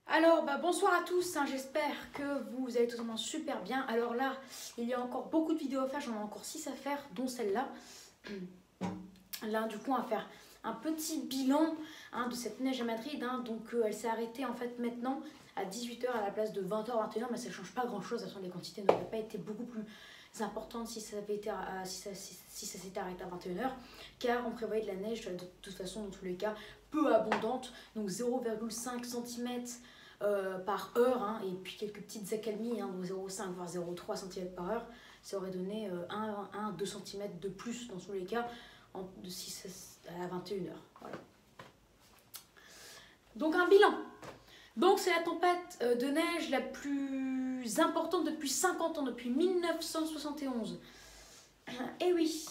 Alors, bonsoir à tous, hein, j'espère que vous allez totalement super bien. Alors là, il y a encore beaucoup de vidéos à faire, j'en ai encore 6 à faire, dont celle-là. Là, du coup, on va faire un petit bilan de cette neige à Madrid. Donc, elle s'est arrêtée en fait maintenant à 18 h à la place de 20 h, 21 h, mais ça ne change pas grand-chose. De toute façon, les quantités n'auraient pas été beaucoup plus importantes si ça avait été si ça s'était arrêté à 21 h, car on prévoyait de la neige de toute façon, dans tous les cas, peu abondante, donc 0,5 cm par heure, et puis quelques petites accalmies, donc 0,5 voire 0,3 cm par heure. Ça aurait donné 1-2 cm de plus dans tous les cas de 6 à 21 h. Voilà. Donc un bilan. Donc c'est la tempête de neige la plus importante depuis 50 ans, depuis 1971. Et oui,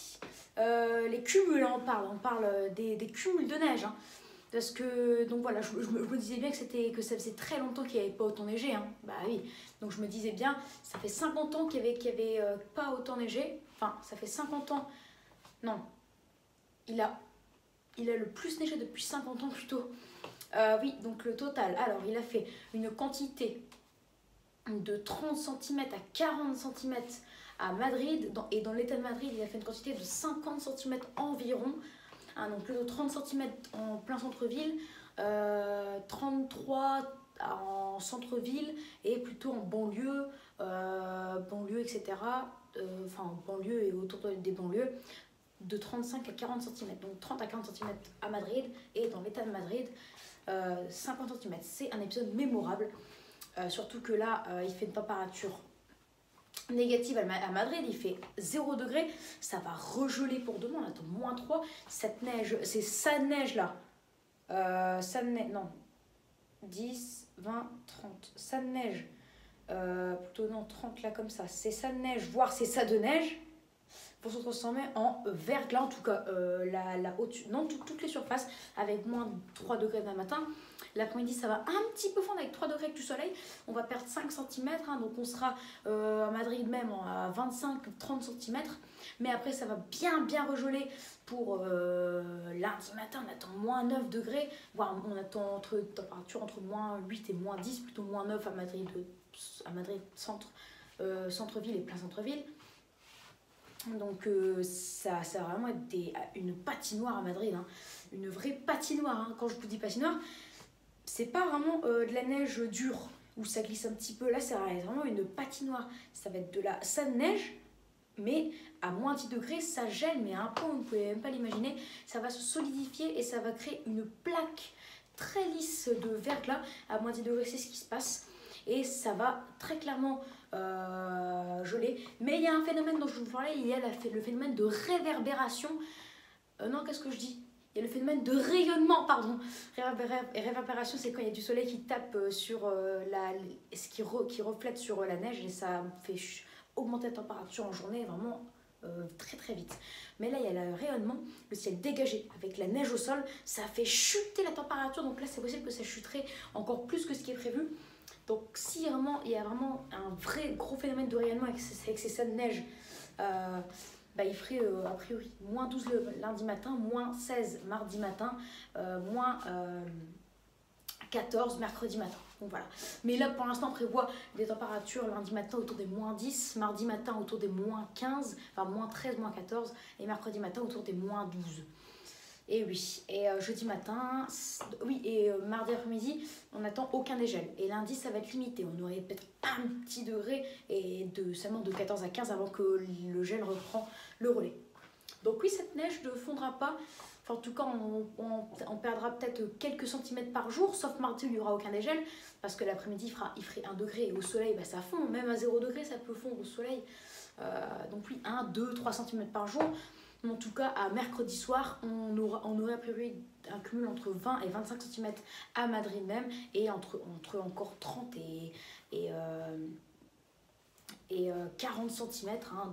les cumuls, on parle des cumuls de neige. Parce que, donc voilà, je me disais bien que ça faisait très longtemps qu'il n'y avait pas autant neigé. Bah oui, donc je me disais bien, ça fait 50 ans qu'il n'y avait pas autant neigé. Enfin, ça fait 50 ans. Non, il a le plus neigé depuis 50 ans plutôt. Oui, donc le total. Alors, il a fait une quantité de 30 cm à 40 cm à Madrid. Et dans l'état de Madrid, il a fait une quantité de 50 cm environ. Donc plutôt 30 cm en plein centre-ville, 33 en centre-ville et plutôt en banlieue, etc. Enfin, en banlieue et autour des banlieues, de 35 à 40 cm. Donc 30 à 40 cm à Madrid et dans l'état de Madrid, 50 cm. C'est un épisode mémorable, surtout que là, il fait une température négative à Madrid, il fait 0 degré, ça va regeler pour demain, on attend -3, cette neige, c'est sa neige là, non, 10, 20, 30, ça neige, plutôt non, 30 là comme ça, c'est ça de neige, voire c'est ça de neige, pour se transformer en verglas, en tout cas, la haute, non, toutes les surfaces, avec -3 degrés demain matin. L'après-midi, ça va un petit peu fondre avec 3 degrés avec du soleil. On va perdre 5 cm, donc on sera à Madrid même à 25-30 cm. Mais après, ça va bien regeler pour lundi matin. On attend -9 degrés, voire on attend température entre -8 et -10, plutôt -9 à Madrid centre, centre-ville et plein centre-ville. Donc ça va vraiment être une patinoire à Madrid, une vraie patinoire. Quand je vous dis patinoire, c'est pas vraiment de la neige dure où ça glisse un petit peu. Là, ça va être vraiment une patinoire. Ça va être de la sale neige, mais à -10 degrés, ça gèle, mais à un point où vous ne pouvez même pas l'imaginer. Ça va se solidifier et ça va créer une plaque très lisse de verglas. À -10 degrés, c'est ce qui se passe. Et ça va très clairement geler. Mais il y a un phénomène dont je vous parlais, il y a le phénomène de réverbération. Non, qu'est-ce que je dis ? Il y a le phénomène de rayonnement, pardon. Réverbération, c'est quand il y a du soleil qui tape sur qui reflète sur la neige et ça fait augmenter la température en journée vraiment très vite. Mais là, il y a le rayonnement, le ciel dégagé avec la neige au sol, ça fait chuter la température. Donc là, c'est possible que ça chuterait encore plus que ce qui est prévu. Donc si vraiment il y a vraiment un vrai gros phénomène de rayonnement avec ces sales de neige, il ferait a priori -12 le lundi matin, -16 mardi matin, -14 mercredi matin. Donc voilà. Mais là pour l'instant on prévoit des températures lundi matin autour des -10, mardi matin autour des -15, enfin -13, -14 et mercredi matin autour des -12. Et oui, et jeudi matin, oui, et mardi après-midi, on n'attend aucun dégel. Et lundi, ça va être limité. On aurait peut-être un petit degré et seulement de 14 à 15 avant que le gel reprend le relais. Donc oui, cette neige ne fondra pas. Enfin, en tout cas, on perdra peut-être quelques centimètres par jour, sauf mardi où il n'y aura aucun dégel, parce que l'après-midi, il ferait 1 degré et au soleil, ça fond. Même à 0 degré, ça peut fondre au soleil. Donc oui, 1, 2, 3 cm par jour. En tout cas, à mercredi soir, on aurait prévu un cumul entre 20 et 25 cm à Madrid même, et entre encore 30 et 40 cm en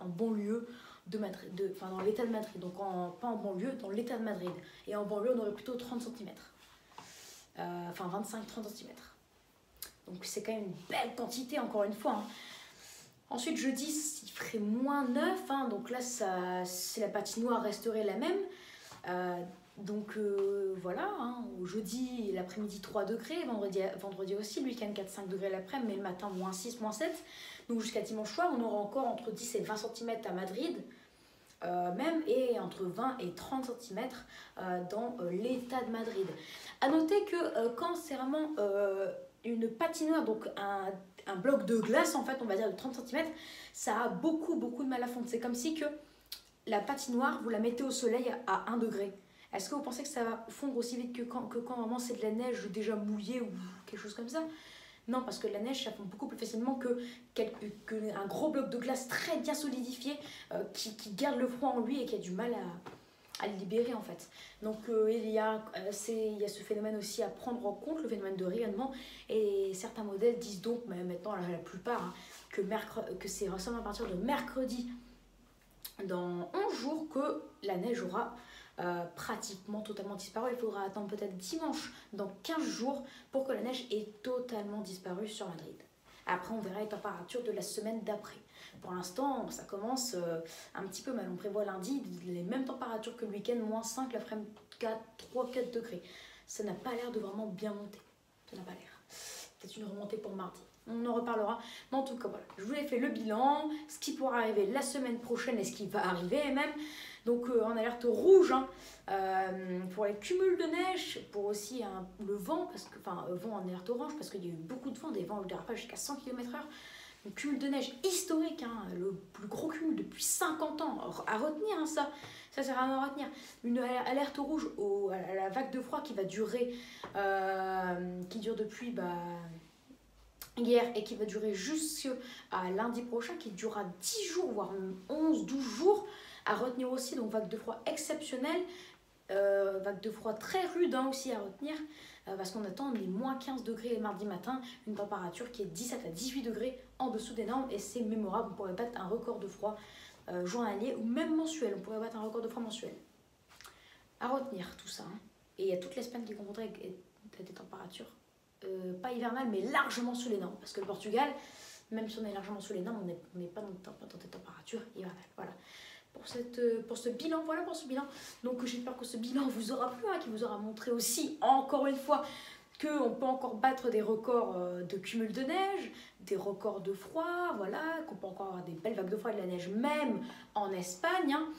banlieue de Madrid, enfin dans l'état de Madrid, donc pas en banlieue, dans l'état de Madrid. Et en banlieue, on aurait plutôt 30 cm, enfin 25-30 cm. Donc c'est quand même une belle quantité, encore une fois. Ensuite, jeudi, il ferait -9, donc là, la patinoire resterait la même. Donc voilà, hein, jeudi l'après-midi 3 degrés, vendredi aussi, le week-end 4-5 degrés l'après-midi, mais le matin moins 6, moins 7. Donc jusqu'à dimanche soir, on aura encore entre 10 et 20 cm à Madrid, même, et entre 20 et 30 cm dans l'état de Madrid. À noter que quand c'est vraiment une patinoire, donc un bloc de glace en fait, on va dire de 30 cm, ça a beaucoup de mal à fondre. C'est comme si que la patinoire, vous la mettez au soleil à 1 degré. Est-ce que vous pensez que ça va fondre aussi vite que quand vraiment c'est de la neige déjà mouillée ou quelque chose comme ça? Non, parce que la neige, ça fond beaucoup plus facilement qu'un gros bloc de glace très bien solidifié qui garde le froid en lui et qui a du mal à le libérer en fait. Donc il y a ce phénomène aussi à prendre en compte, le phénomène de rayonnement, et certains modèles disent donc, mais maintenant la plupart, hein, que c'est seulement à partir de mercredi dans 11 jours que la neige aura pratiquement totalement disparu. Il faudra attendre peut-être dimanche dans 15 jours pour que la neige ait totalement disparu sur Madrid. Après, on verra les températures de la semaine d'après. Pour l'instant, ça commence un petit peu mal. On prévoit lundi les mêmes températures que le week-end, moins 5, l'après-midi 3-4 degrés. Ça n'a pas l'air de vraiment bien monter. Ça n'a pas l'air. Peut-être une remontée pour mardi. On en reparlera. Mais en tout cas, voilà. Je vous ai fait le bilan, ce qui pourra arriver la semaine prochaine et ce qui va arriver même. Donc en alerte rouge hein, pour les cumuls de neige, pour aussi le vent, vent en alerte orange parce qu'il y a eu beaucoup de vent, des vents au dérapage jusqu'à 100 km/h. Un cumul de neige historique, hein, le plus gros cumul depuis 50 ans, à retenir hein, ça c'est vraiment à retenir. Une alerte rouge à la vague de froid qui va durer, qui dure depuis hier et qui va durer jusqu'à lundi prochain, qui durera 10 jours, voire 11-12 jours. À retenir aussi, donc vague de froid exceptionnelle, vague de froid très rude hein, aussi à retenir, parce qu'on attend les moins 15 degrés mardi matin, une température qui est 17 à 18 degrés en dessous des normes, et c'est mémorable. On pourrait battre un record de froid journalier ou même mensuel, on pourrait battre un record de froid mensuel. À retenir tout ça, hein. Et il y a toute l'Espagne qui est confrontée avec des températures pas hivernales mais largement sous les normes, parce que le Portugal, même si on est largement sous les normes, on n'est pas dans des températures hivernales. Voilà. Pour ce bilan, voilà pour ce bilan. Donc j'espère que ce bilan vous aura plu, hein, qui vous aura montré aussi, encore une fois, qu'on peut encore battre des records de cumul de neige, des records de froid, voilà, qu'on peut encore avoir des belles vagues de froid et de la neige, même en Espagne. Hein.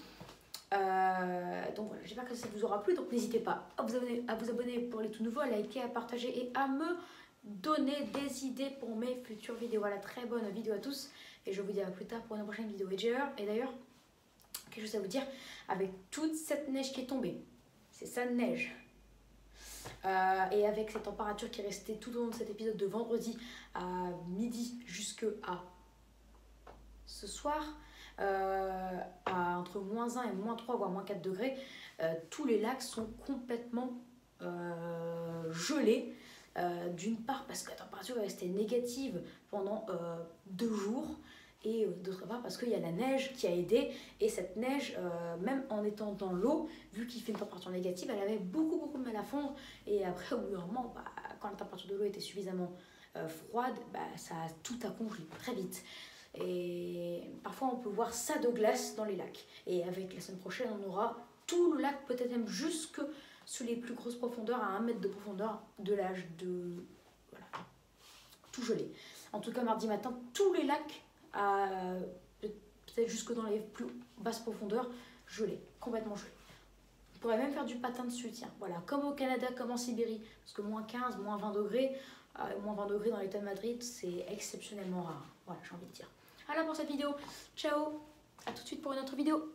Donc voilà, j'espère que ça vous aura plu. Donc n'hésitez pas à vous abonner pour les tout nouveaux, à liker, à partager et à me donner des idées pour mes futures vidéos. Voilà, très bonne vidéo à tous. Et je vous dis à plus tard pour une prochaine vidéo. Et d'ailleurs, quelque chose à vous dire, avec toute cette neige qui est tombée, c'est ça de neige, et avec cette température qui est restée tout au long de cet épisode de vendredi à midi jusqu'à ce soir, à entre moins 1 et moins 3 voire moins 4 degrés, tous les lacs sont complètement gelés, d'une part parce que la température est restée négative pendant 2 jours, et d'autre part parce qu'il y a la neige qui a aidé, et cette neige, même en étant dans l'eau, vu qu'il fait une température négative, elle avait beaucoup de mal à fondre, et après au bout d'un moment, quand la température de l'eau était suffisamment froide, ça a tout à congelé très vite. Et parfois on peut voir ça de glace dans les lacs, et avec la semaine prochaine on aura tout le lac, peut-être même jusque sous les plus grosses profondeurs, à 1 mètre de profondeur, de l'âge de... voilà, tout gelé. En tout cas mardi matin, tous les lacs, peut-être jusque dans les plus basses profondeurs, gelé, complètement gelé. On pourrait même faire du patin dessus, tiens, voilà, comme au Canada, comme en Sibérie, parce que moins 15, moins 20 degrés, moins 20 degrés dans l'état de Madrid, c'est exceptionnellement rare. Voilà, j'ai envie de dire. Voilà pour cette vidéo, ciao, à tout de suite pour une autre vidéo.